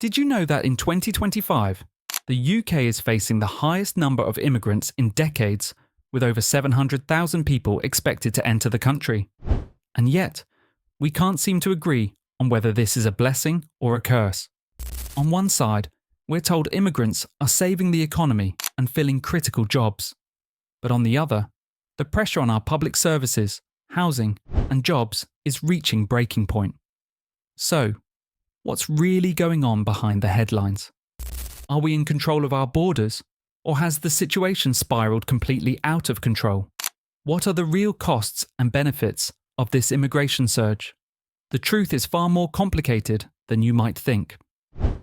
Did you know that in 2025, the UK is facing the highest number of immigrants in decades, with over 700,000 people expected to enter the country? And yet, we can't seem to agree on whether this is a blessing or a curse. On one side, we're told immigrants are saving the economy and filling critical jobs. But on the other, the pressure on our public services, housing, and jobs is reaching breaking point. So, what's really going on behind the headlines? Are we in control of our borders, or has the situation spiraled completely out of control? What are the real costs and benefits of this immigration surge? The truth is far more complicated than you might think.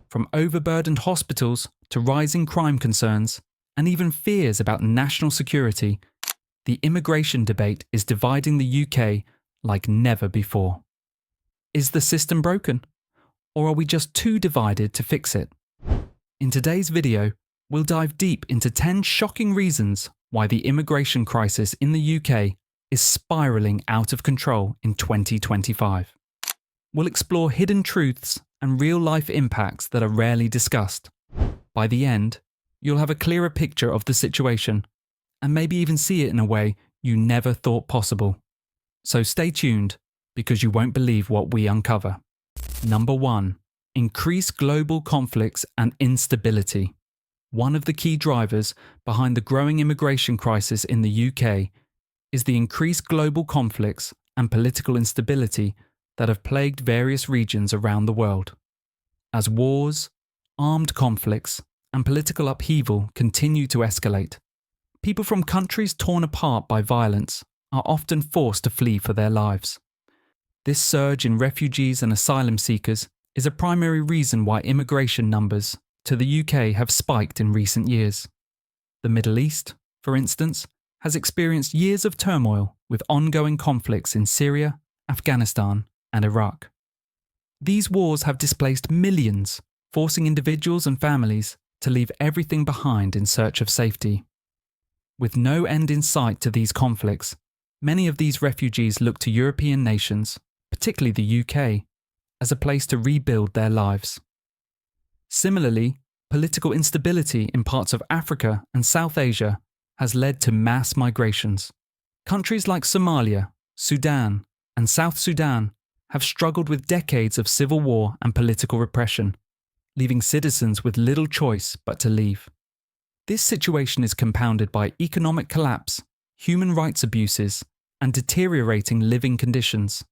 From overburdened hospitals to rising crime concerns, and even fears about national security, the immigration debate is dividing the UK like never before. Is the system broken? Or are we just too divided to fix it? In today's video, we'll dive deep into 10 shocking reasons why the immigration crisis in the UK is spiraling out of control in 2025. We'll explore hidden truths and real-life impacts that are rarely discussed. By the end, you'll have a clearer picture of the situation, and maybe even see it in a way you never thought possible. So stay tuned, because you won't believe what we uncover. Number 1. Increased global conflicts and instability. One of the key drivers behind the growing immigration crisis in the UK is the increased global conflicts and political instability that have plagued various regions around the world. As wars, armed conflicts, and political upheaval continue to escalate, people from countries torn apart by violence are often forced to flee for their lives. This surge in refugees and asylum seekers is a primary reason why immigration numbers to the UK have spiked in recent years. The Middle East, for instance, has experienced years of turmoil with ongoing conflicts in Syria, Afghanistan, and Iraq. These wars have displaced millions, forcing individuals and families to leave everything behind in search of safety. With no end in sight to these conflicts, many of these refugees look to European nations, particularly the UK, as a place to rebuild their lives. Similarly, political instability in parts of Africa and South Asia has led to mass migrations. Countries like Somalia, Sudan, and South Sudan have struggled with decades of civil war and political repression, leaving citizens with little choice but to leave. This situation is compounded by economic collapse, human rights abuses, and deteriorating living conditions,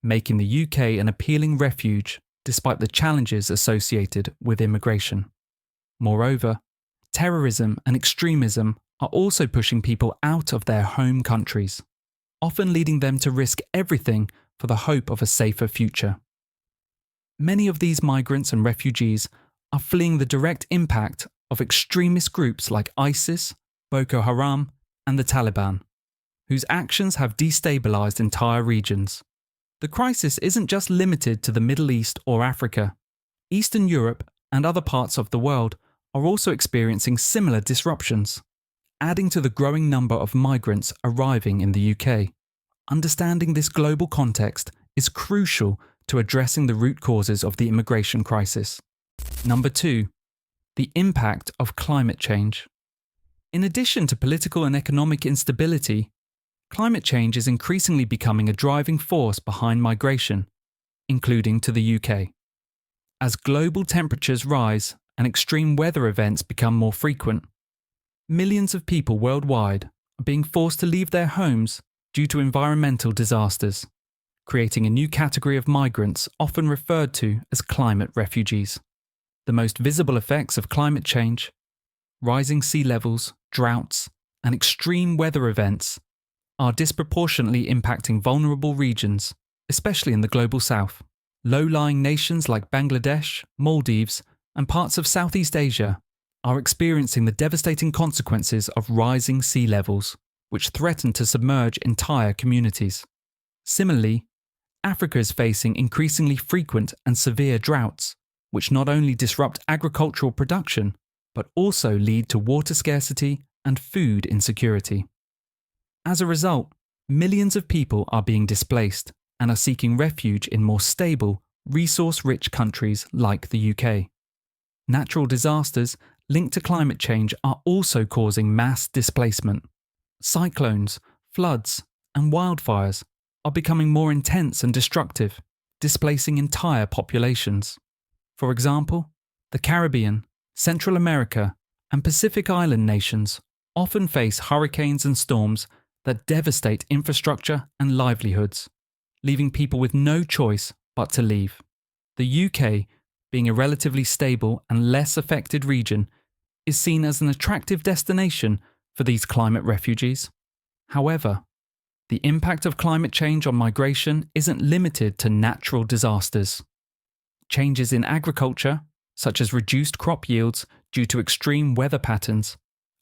making the UK an appealing refuge despite the challenges associated with immigration. Moreover, terrorism and extremism are also pushing people out of their home countries, often leading them to risk everything for the hope of a safer future. Many of these migrants and refugees are fleeing the direct impact of extremist groups like ISIS, Boko Haram, and the Taliban, whose actions have destabilized entire regions. The crisis isn't just limited to the Middle East or Africa. Eastern Europe and other parts of the world are also experiencing similar disruptions, adding to the growing number of migrants arriving in the UK. Understanding this global context is crucial to addressing the root causes of the immigration crisis. Number 2. The impact of climate change. In addition to political and economic instability, climate change is increasingly becoming a driving force behind migration, including to the UK. As global temperatures rise and extreme weather events become more frequent, millions of people worldwide are being forced to leave their homes due to environmental disasters, creating a new category of migrants often referred to as climate refugees. The most visible effects of climate change, rising sea levels, droughts, and extreme weather events, are disproportionately impacting vulnerable regions, especially in the global south. Low-lying nations like Bangladesh, Maldives, and parts of Southeast Asia are experiencing the devastating consequences of rising sea levels, which threaten to submerge entire communities. Similarly, Africa is facing increasingly frequent and severe droughts, which not only disrupt agricultural production, but also lead to water scarcity and food insecurity. As a result, millions of people are being displaced and are seeking refuge in more stable, resource-rich countries like the UK. Natural disasters linked to climate change are also causing mass displacement. Cyclones, floods, and wildfires are becoming more intense and destructive, displacing entire populations. For example, the Caribbean, Central America, and Pacific Island nations often face hurricanes and storms that devastate infrastructure and livelihoods, leaving people with no choice but to leave. The UK, being a relatively stable and less affected region, is seen as an attractive destination for these climate refugees. However, the impact of climate change on migration isn't limited to natural disasters. Changes in agriculture, such as reduced crop yields due to extreme weather patterns,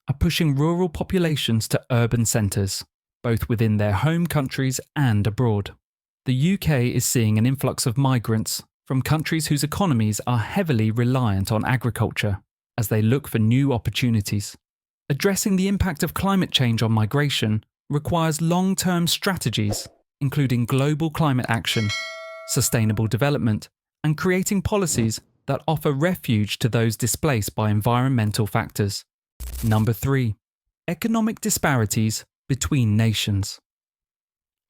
are pushing rural populations to urban centres, both within their home countries and abroad. The UK is seeing an influx of migrants from countries whose economies are heavily reliant on agriculture as they look for new opportunities. Addressing the impact of climate change on migration requires long-term strategies, including global climate action, sustainable development, and creating policies that offer refuge to those displaced by environmental factors. Number 3. Economic disparities between nations.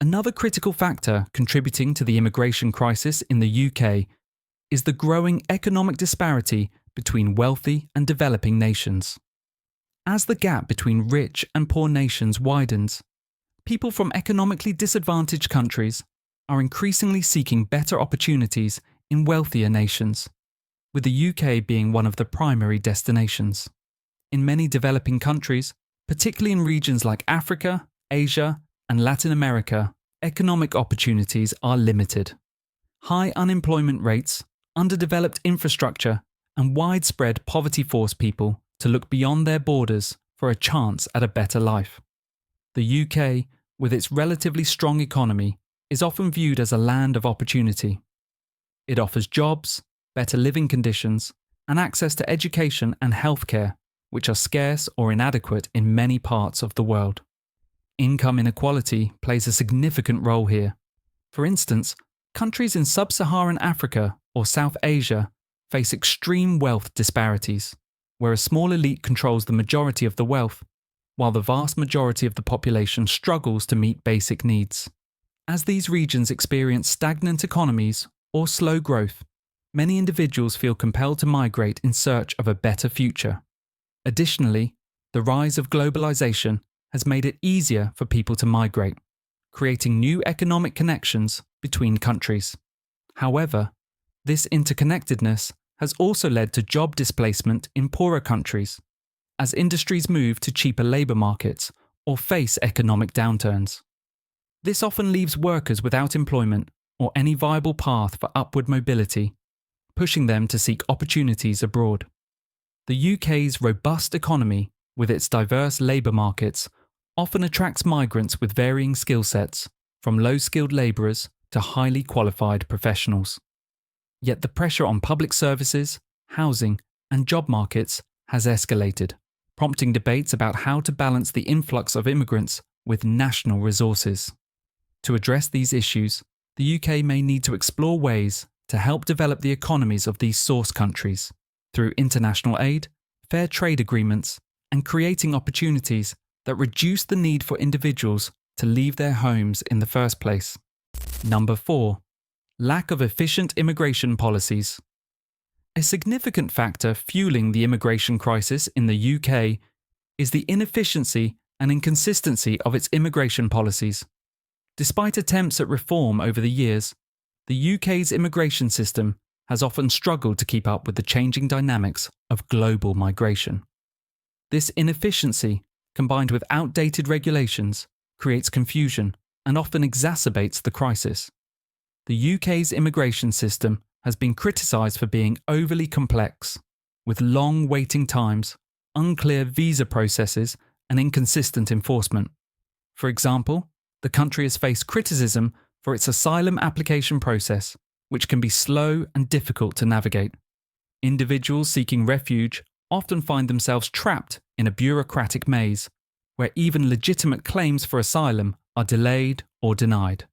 Another critical factor contributing to the immigration crisis in the UK is the growing economic disparity between wealthy and developing nations. As the gap between rich and poor nations widens, people from economically disadvantaged countries are increasingly seeking better opportunities in wealthier nations, with the UK being one of the primary destinations. In many developing countries, particularly in regions like Africa, Asia, and Latin America, economic opportunities are limited. High unemployment rates, underdeveloped infrastructure, and widespread poverty force people to look beyond their borders for a chance at a better life. The UK, with its relatively strong economy, is often viewed as a land of opportunity. It offers jobs, better living conditions, and access to education and healthcare, which are scarce or inadequate in many parts of the world. Income inequality plays a significant role here. For instance, countries in sub-Saharan Africa or South Asia face extreme wealth disparities, where a small elite controls the majority of the wealth, while the vast majority of the population struggles to meet basic needs. As these regions experience stagnant economies or slow growth, many individuals feel compelled to migrate in search of a better future. Additionally, the rise of globalization has made it easier for people to migrate, creating new economic connections between countries. However, this interconnectedness has also led to job displacement in poorer countries, as industries move to cheaper labour markets or face economic downturns. This often leaves workers without employment or any viable path for upward mobility, pushing them to seek opportunities abroad. The UK's robust economy, with its diverse labour markets, often attracts migrants with varying skill sets, from low-skilled labourers to highly qualified professionals. Yet the pressure on public services, housing, and job markets has escalated, prompting debates about how to balance the influx of immigrants with national resources. To address these issues, the UK may need to explore ways to help develop the economies of these source countries through international aid, fair trade agreements, and creating opportunities that reduce the need for individuals to leave their homes in the first place. Number 4. Lack of efficient immigration policies. A significant factor fueling the immigration crisis in the UK is the inefficiency and inconsistency of its immigration policies. Despite attempts at reform over the years, the UK's immigration system has often struggled to keep up with the changing dynamics of global migration. This inefficiency, combined with outdated regulations, creates confusion and often exacerbates the crisis. The UK's immigration system has been criticised for being overly complex, with long waiting times, unclear visa processes, and inconsistent enforcement. For example, the country has faced criticism for its asylum application process, which can be slow and difficult to navigate. Individuals seeking refuge often find themselves trapped in a bureaucratic maze, where even legitimate claims for asylum are delayed or denied.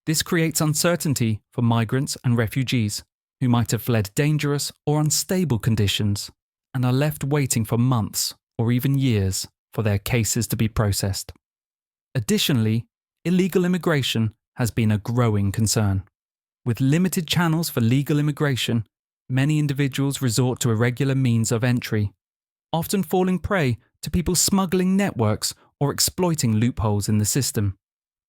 This creates uncertainty for migrants and refugees, who might have fled dangerous or unstable conditions and are left waiting for months or even years for their cases to be processed. Additionally, illegal immigration has been a growing concern. With limited channels for legal immigration, many individuals resort to irregular means of entry, often falling prey to people's smuggling networks or exploiting loopholes in the system.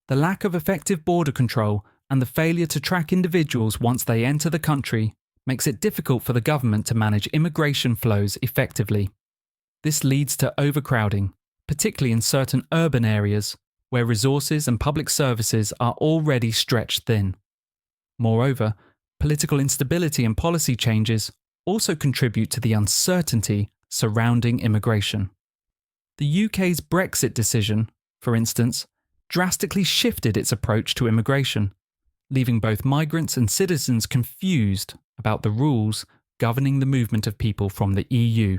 The lack of effective border control and the failure to track individuals once they enter the country makes it difficult for the government to manage immigration flows effectively. This leads to overcrowding, particularly in certain urban areas where resources and public services are already stretched thin. Moreover, political instability and policy changes also contribute to the uncertainty surrounding immigration. The UK's Brexit decision, for instance, drastically shifted its approach to immigration, leaving both migrants and citizens confused about the rules governing the movement of people from the EU.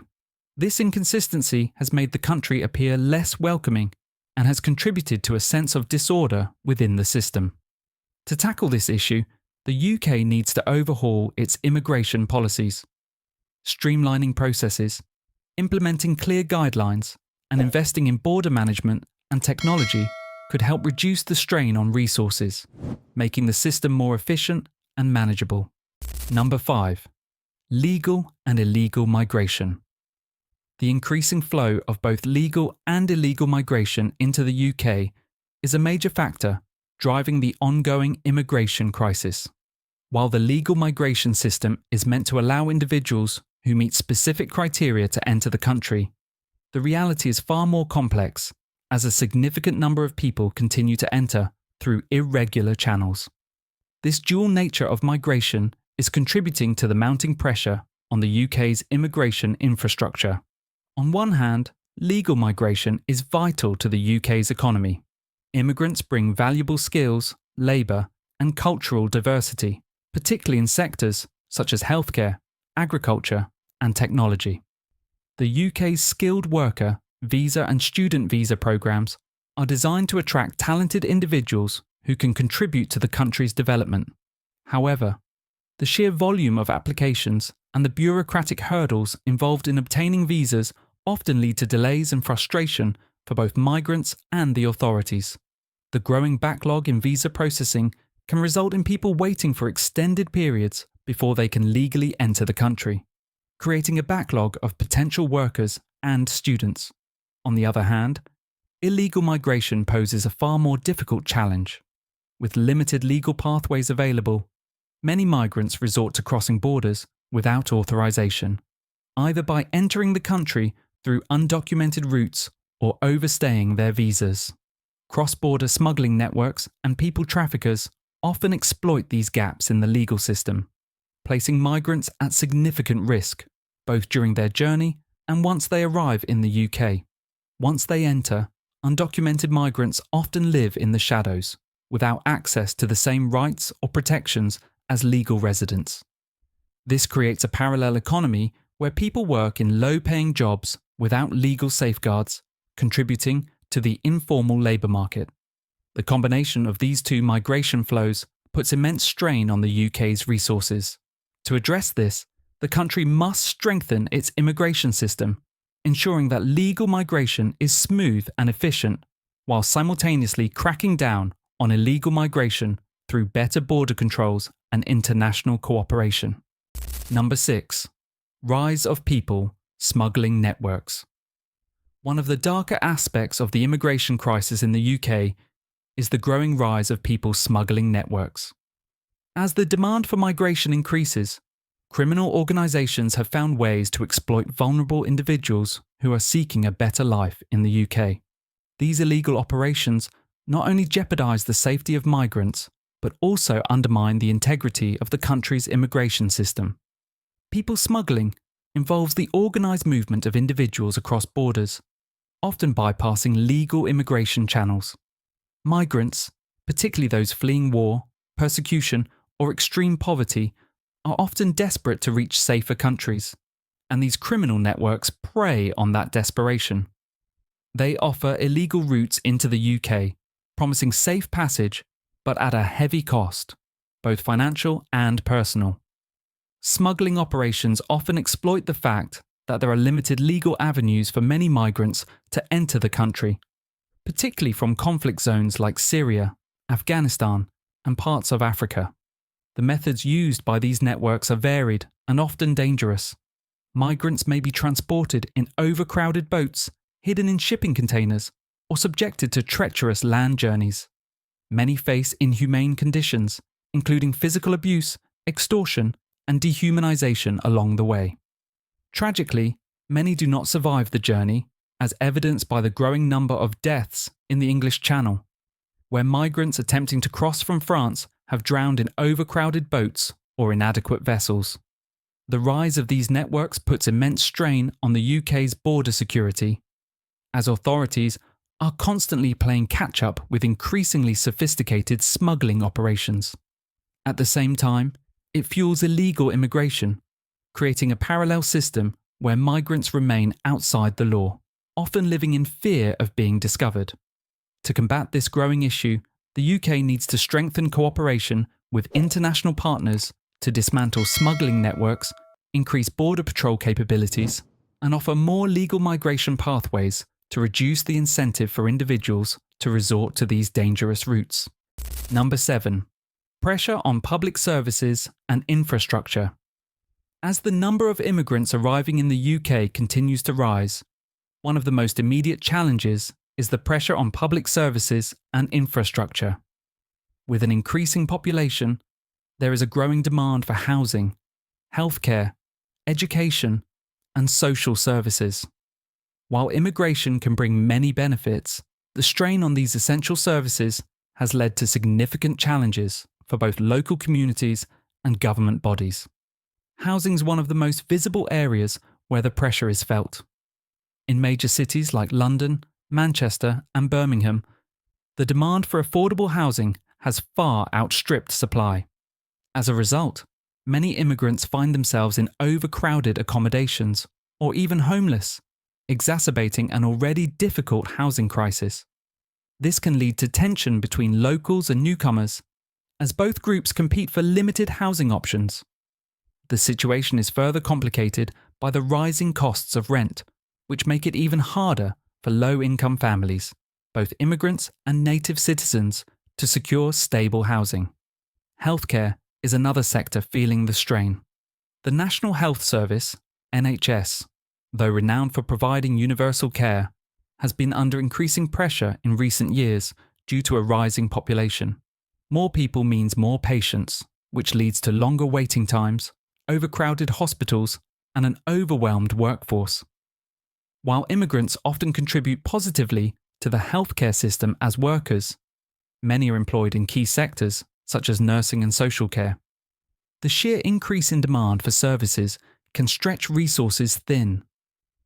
This inconsistency has made the country appear less welcoming and has contributed to a sense of disorder within the system. To tackle this issue, the UK needs to overhaul its immigration policies. Streamlining processes, implementing clear guidelines, and investing in border management and technology could help reduce the strain on resources, making the system more efficient and manageable. Number 5. Legal and illegal migration. The increasing flow of both legal and illegal migration into the UK is a major factor driving the ongoing immigration crisis. While the legal migration system is meant to allow individuals who meet specific criteria to enter the country, the reality is far more complex, as a significant number of people continue to enter through irregular channels. This dual nature of migration is contributing to the mounting pressure on the UK's immigration infrastructure. On one hand, legal migration is vital to the UK's economy. Immigrants bring valuable skills, labour, and cultural diversity, particularly in sectors such as healthcare, agriculture, and technology. The UK's skilled worker, visa and student visa programs are designed to attract talented individuals who can contribute to the country's development. However, the sheer volume of applications and the bureaucratic hurdles involved in obtaining visas often lead to delays and frustration for both migrants and the authorities. The growing backlog in visa processing can result in people waiting for extended periods before they can legally enter the country, creating a backlog of potential workers and students. On the other hand, illegal migration poses a far more difficult challenge. With limited legal pathways available, many migrants resort to crossing borders without authorization, either by entering the country through undocumented routes or overstaying their visas. Cross-border smuggling networks and people traffickers often exploit these gaps in the legal system, placing migrants at significant risk, both during their journey and once they arrive in the UK. Once they enter, undocumented migrants often live in the shadows, without access to the same rights or protections as legal residents. This creates a parallel economy where people work in low-paying jobs without legal safeguards, contributing to the informal labour market. The combination of these two migration flows puts immense strain on the UK's resources. To address this, the country must strengthen its immigration system, ensuring that legal migration is smooth and efficient, while simultaneously cracking down on illegal migration through better border controls and international cooperation. Number 6. Rise of people smuggling networks. One of the darker aspects of the immigration crisis in the UK is the growing rise of people smuggling networks. As the demand for migration increases, criminal organisations have found ways to exploit vulnerable individuals who are seeking a better life in the UK. These illegal operations not only jeopardise the safety of migrants, but also undermine the integrity of the country's immigration system. People smuggling involves the organised movement of individuals across borders, often bypassing legal immigration channels. Migrants, particularly those fleeing war, persecution, or extreme poverty, are often desperate to reach safer countries, and these criminal networks prey on that desperation. They offer illegal routes into the UK, promising safe passage, but at a heavy cost, both financial and personal. Smuggling operations often exploit the fact that there are limited legal avenues for many migrants to enter the country, particularly from conflict zones like Syria, Afghanistan, and parts of Africa. The methods used by these networks are varied and often dangerous. Migrants may be transported in overcrowded boats, hidden in shipping containers, or subjected to treacherous land journeys. Many face inhumane conditions, including physical abuse, extortion, and dehumanization along the way. Tragically, many do not survive the journey, as evidenced by the growing number of deaths in the English Channel, where migrants attempting to cross from France have drowned in overcrowded boats or inadequate vessels. The rise of these networks puts immense strain on the UK's border security, as authorities are constantly playing catch-up with increasingly sophisticated smuggling operations. At the same time, it fuels illegal immigration, creating a parallel system where migrants remain outside the law, often living in fear of being discovered. To combat this growing issue, the UK needs to strengthen cooperation with international partners to dismantle smuggling networks, increase border patrol capabilities, and offer more legal migration pathways to reduce the incentive for individuals to resort to these dangerous routes. Number 7. Pressure on public services and infrastructure. As the number of immigrants arriving in the UK continues to rise, one of the most immediate challenges is the pressure on public services and infrastructure. With an increasing population, there is a growing demand for housing, healthcare, education, and social services. While immigration can bring many benefits, the strain on these essential services has led to significant challenges for both local communities and government bodies. Housing is one of the most visible areas where the pressure is felt. In major cities like London, Manchester, and Birmingham, the demand for affordable housing has far outstripped supply. As a result, many immigrants find themselves in overcrowded accommodations or even homeless, exacerbating an already difficult housing crisis. This can lead to tension between locals and newcomers, as both groups compete for limited housing options. The situation is further complicated by the rising costs of rent, which make it even harder for low-income families, both immigrants and native citizens, to secure stable housing. Healthcare is another sector feeling the strain. The National Health Service, NHS, though renowned for providing universal care, has been under increasing pressure in recent years due to a rising population. More people means more patients, which leads to longer waiting times, overcrowded hospitals, and an overwhelmed workforce. While immigrants often contribute positively to the healthcare system as workers, many are employed in key sectors such as nursing and social care. The sheer increase in demand for services can stretch resources thin,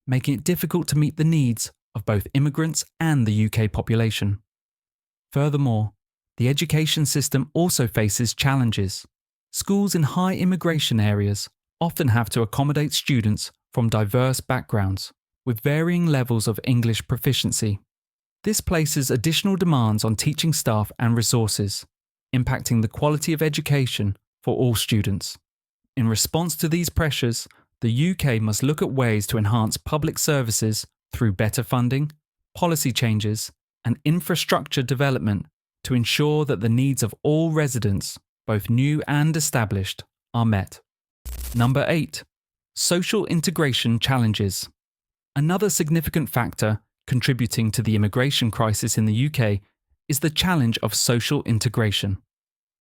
making it difficult to meet the needs of both immigrants and the UK population. Furthermore, the education system also faces challenges. Schools in high immigration areas often have to accommodate students from diverse backgrounds, with varying levels of English proficiency. This places additional demands on teaching staff and resources, impacting the quality of education for all students. In response to these pressures, the UK must look at ways to enhance public services through better funding, policy changes, and infrastructure development to ensure that the needs of all residents, both new and established, are met. Number 8. Social integration challenges. Another significant factor contributing to the immigration crisis in the UK is the challenge of social integration.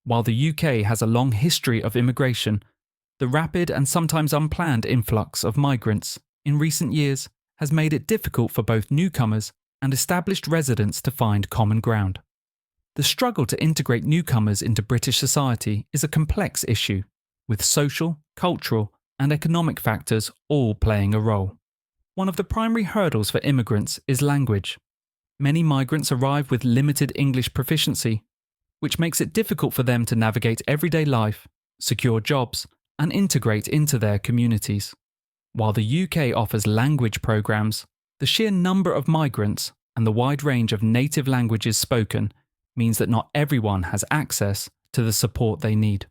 While the UK has a long history of immigration, the rapid and sometimes unplanned influx of migrants in recent years has made it difficult for both newcomers and established residents to find common ground. The struggle to integrate newcomers into British society is a complex issue, with social, cultural, and economic factors all playing a role. One of the primary hurdles for immigrants is language. Many migrants arrive with limited English proficiency, which makes it difficult for them to navigate everyday life, secure jobs, and integrate into their communities. While the UK offers language programs, the sheer number of migrants and the wide range of native languages spoken means that not everyone has access to the support they need.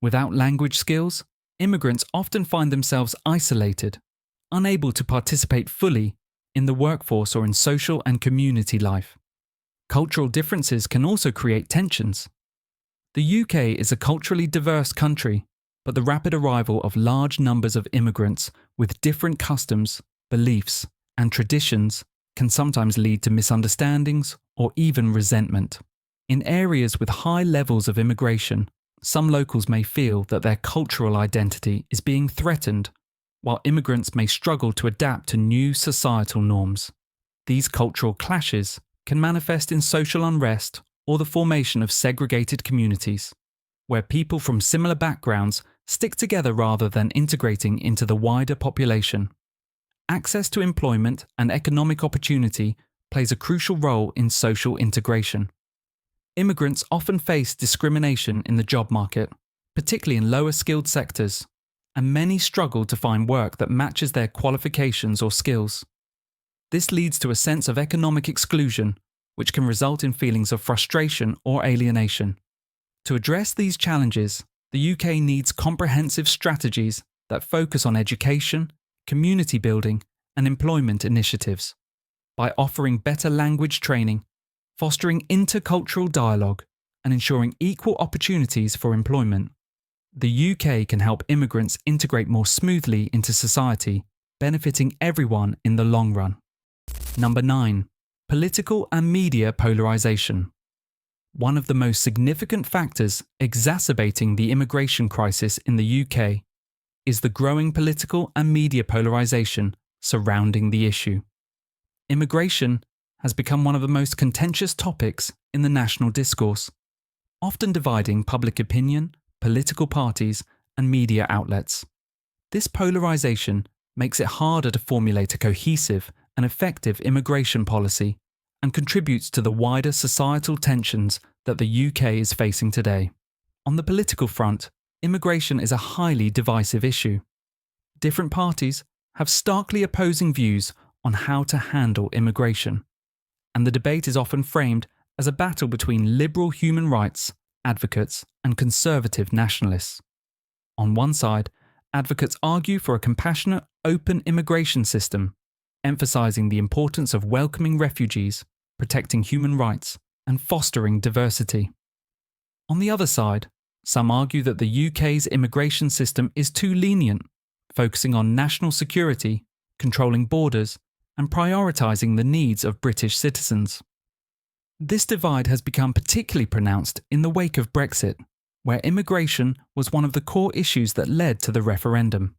Without language skills, Immigrants often find themselves isolated, unable to participate fully in the workforce or in social and community life. Cultural differences can also create tensions. The UK is a culturally diverse country, but the rapid arrival of large numbers of immigrants with different customs, beliefs, and traditions can sometimes lead to misunderstandings or even resentment. In areas with high levels of immigration, some locals may feel that their cultural identity is being threatened, while immigrants may struggle to adapt to new societal norms. These cultural clashes can manifest in social unrest or the formation of segregated communities, where people from similar backgrounds stick together rather than integrating into the wider population. Access to employment and economic opportunity plays a crucial role in social integration. Immigrants often face discrimination in the job market, particularly in lower skilled sectors, and many struggle to find work that matches their qualifications or skills. This leads to a sense of economic exclusion, which can result in feelings of frustration or alienation. To address these challenges, the UK needs comprehensive strategies that focus on education, community building, and employment initiatives. By offering better language training, fostering intercultural dialogue, and ensuring equal opportunities for employment, the UK can help immigrants integrate more smoothly into society, benefiting everyone in the long run. Number 9. Political and media polarisation. One of the most significant factors exacerbating the immigration crisis in the UK is the growing political and media polarisation surrounding the issue. Immigration has become one of the most contentious topics in the national discourse, often dividing public opinion, political parties, and media outlets. This polarisation makes it harder to formulate a cohesive and effective immigration policy and contributes to the wider societal tensions that the UK is facing today. On the political front, immigration is a highly divisive issue. Different parties have starkly opposing views on how to handle immigration, and the debate is often framed as a battle between liberal human rights advocates and conservative nationalists. On one side, advocates argue for a compassionate, open immigration system, emphasising the importance of welcoming refugees, protecting human rights, and fostering diversity. On the other side, some argue that the UK's immigration system is too lenient, focusing on national security, controlling borders, and prioritising the needs of British citizens. This divide has become particularly pronounced in the wake of Brexit, where immigration was one of the core issues that led to the referendum.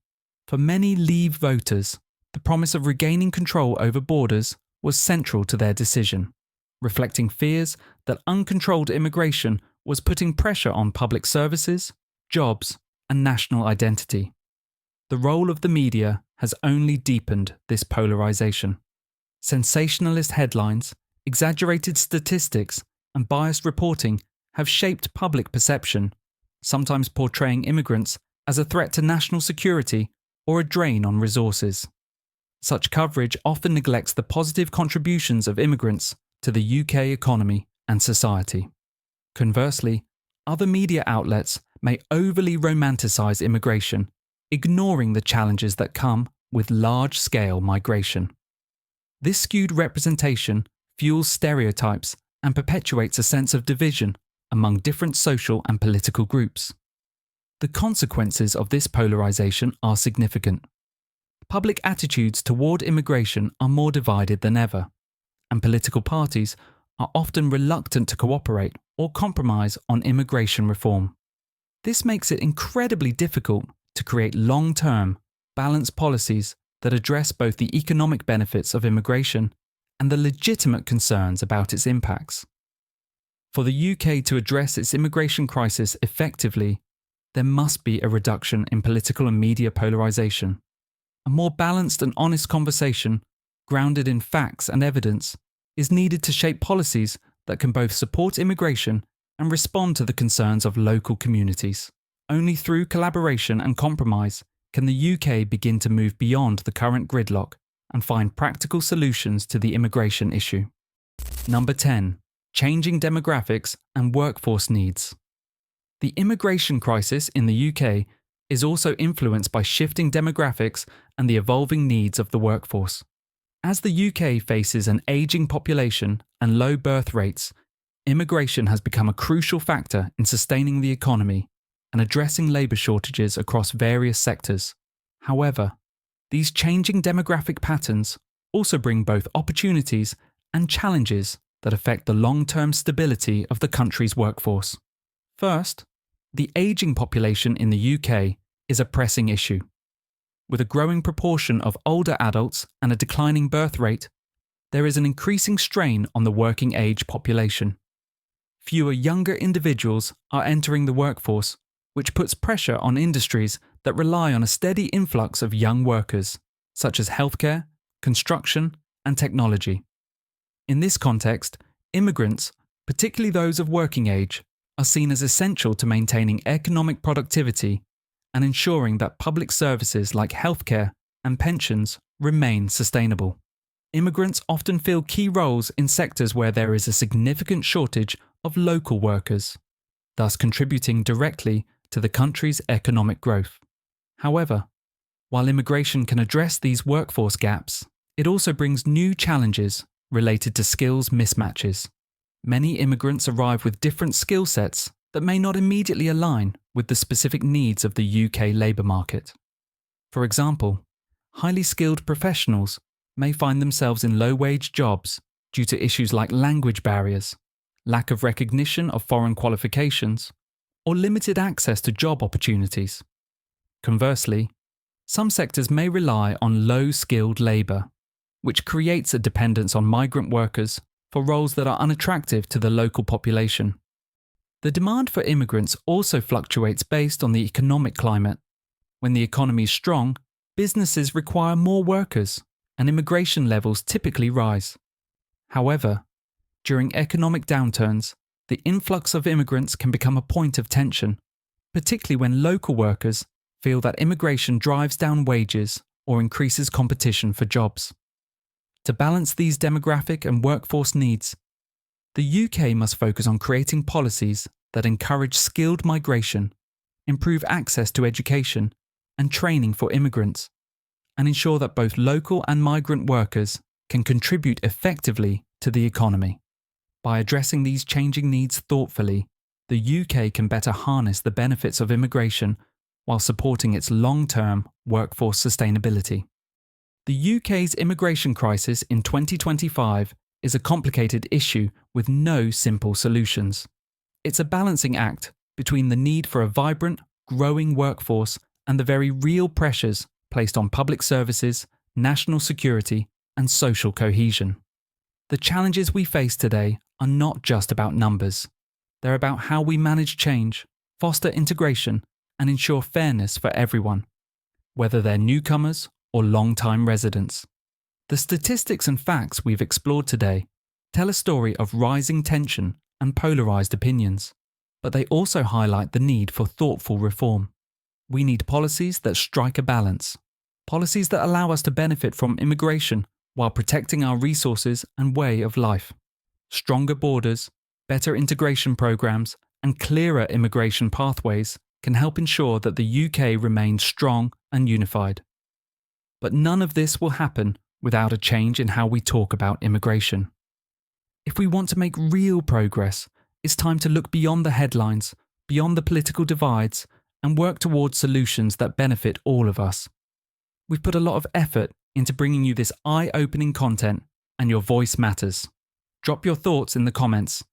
For many Leave voters, the promise of regaining control over borders was central to their decision, reflecting fears that uncontrolled immigration was putting pressure on public services, jobs, and national identity. The role of the media has only deepened this polarisation. Sensationalist headlines, exaggerated statistics, and biased reporting have shaped public perception, sometimes portraying immigrants as a threat to national security or a drain on resources. Such coverage often neglects the positive contributions of immigrants to the UK economy and society. Conversely, other media outlets may overly romanticise immigration, ignoring the challenges that come with large-scale migration. This skewed representation fuels stereotypes and perpetuates a sense of division among different social and political groups. The consequences of this polarisation are significant. Public attitudes toward immigration are more divided than ever, and political parties are often reluctant to cooperate or compromise on immigration reform. This makes it incredibly difficult to create long-term, balanced policies that address both the economic benefits of immigration and the legitimate concerns about its impacts. For the UK to address its immigration crisis effectively, there must be a reduction in political and media polarisation. A more balanced and honest conversation, grounded in facts and evidence, is needed to shape policies that can both support immigration and respond to the concerns of local communities. Only through collaboration and compromise can the UK begin to move beyond the current gridlock and find practical solutions to the immigration issue. Number 10. Changing demographics and workforce needs. The immigration crisis in the UK is also influenced by shifting demographics and the evolving needs of the workforce. As the UK faces an ageing population and low birth rates, immigration has become a crucial factor in sustaining the economy and addressing labour shortages across various sectors. However, these changing demographic patterns also bring both opportunities and challenges that affect the long-term stability of the country's workforce. First, the ageing population in the UK is a pressing issue. With a growing proportion of older adults and a declining birth rate, there is an increasing strain on the working age population. Fewer younger individuals are entering the workforce, which puts pressure on industries that rely on a steady influx of young workers, such as healthcare, construction, and technology. In this context, immigrants, particularly those of working age, are seen as essential to maintaining economic productivity and ensuring that public services like healthcare and pensions remain sustainable. Immigrants often fill key roles in sectors where there is a significant shortage of local workers, thus contributing directly to the country's economic growth. However, while immigration can address these workforce gaps, it also brings new challenges related to skills mismatches. Many immigrants arrive with different skill sets that may not immediately align with the specific needs of the UK labour market. For example, highly skilled professionals may find themselves in low-wage jobs due to issues like language barriers, lack of recognition of foreign qualifications, or limited access to job opportunities. Conversely, some sectors may rely on low-skilled labour, which creates a dependence on migrant workers for roles that are unattractive to the local population. The demand for immigrants also fluctuates based on the economic climate. When the economy is strong, businesses require more workers, and immigration levels typically rise. However, during economic downturns, the influx of immigrants can become a point of tension, particularly when local workers feel that immigration drives down wages or increases competition for jobs. To balance these demographic and workforce needs, the UK must focus on creating policies that encourage skilled migration, improve access to education and training for immigrants, and ensure that both local and migrant workers can contribute effectively to the economy. By addressing these changing needs thoughtfully, the UK can better harness the benefits of immigration while supporting its long-term workforce sustainability. The UK's immigration crisis in 2025 is a complicated issue with no simple solutions. It's a balancing act between the need for a vibrant, growing workforce and the very real pressures placed on public services, national security, and social cohesion. The challenges we face today are not just about numbers. They're about how we manage change, foster integration, and ensure fairness for everyone, whether they're newcomers or long-time residents. The statistics and facts we've explored today tell a story of rising tension and polarised opinions, but they also highlight the need for thoughtful reform. We need policies that strike a balance, policies that allow us to benefit from immigration while protecting our resources and way of life. Stronger borders, better integration programmes, and clearer immigration pathways can help ensure that the UK remains strong and unified. But none of this will happen without a change in how we talk about immigration. If we want to make real progress, it's time to look beyond the headlines, beyond the political divides, and work towards solutions that benefit all of us. We've put a lot of effort into bringing you this eye-opening content, and your voice matters. Drop your thoughts in the comments.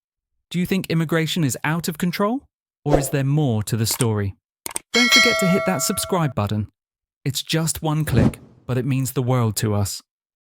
Do you think immigration is out of control, or is there more to the story? Don't forget to hit that subscribe button. It's just one click, but it means the world to us.